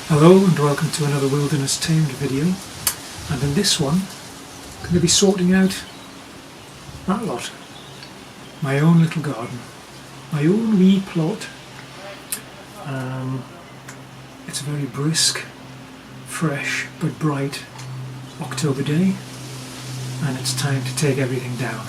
Hello and welcome to another Wilderness Tamed video, and in this one I'm going to be sorting out that lot. My own little garden, my own wee plot. It's a very brisk, fresh but bright October day, and it's time to take everything down.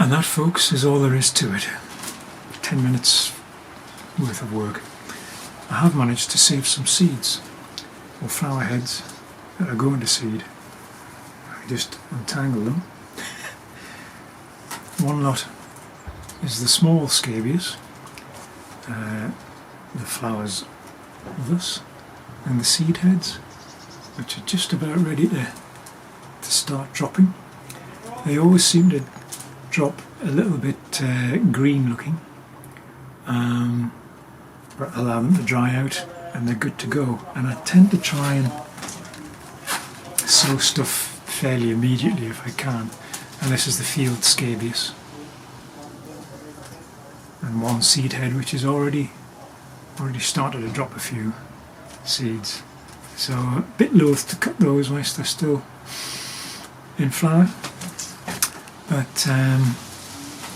And that, folks, is all there is to it. 10 minutes worth of work. I have managed to save some seeds, or flower heads, that are going to seed. I just untangle them. One lot is the small scabious, the flowers thus, and the seed heads, which are just about ready to start dropping. They always seem to drop a little bit green looking, but allow them to dry out and they're good to go. And I tend to try and sow stuff fairly immediately if I can. And this is the field scabious, and one seed head which is already started to drop a few seeds. So a bit loath to cut those whilst they're still in flower, but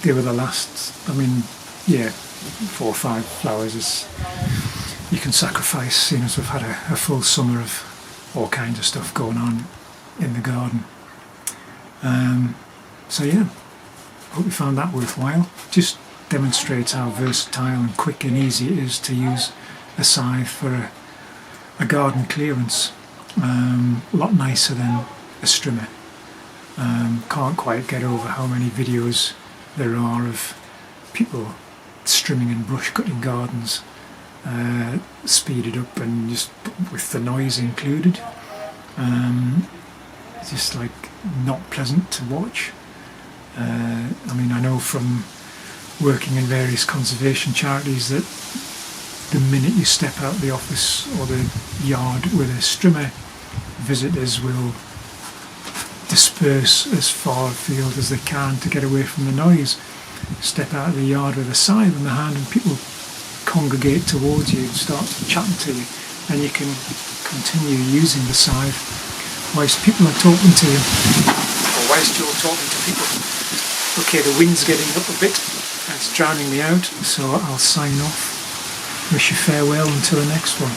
they were the last. I mean, yeah, 4 or 5 flowers is you can sacrifice, seeing as we've had a full summer of all kinds of stuff going on in the garden. So yeah, hope you found that worthwhile. Just demonstrates how versatile and quick and easy it is to use a scythe for a garden clearance. A lot nicer than a strimmer. Can't quite get over how many videos there are of people strimming and brush cutting gardens, speeded up and just with the noise included. It's just like not pleasant to watch. I mean, I know from working in various conservation charities that the minute you step out the office or the yard with a strimmer, visitors will disperse as far afield as they can to get away from the noise. Step out of the yard with a scythe in the hand and people congregate towards you and start chatting to you, and you can continue using the scythe whilst people are talking to you, or whilst you're talking to people. Okay, the wind's getting up a bit, it's drowning me out, so I'll sign off. Wish you farewell until the next one.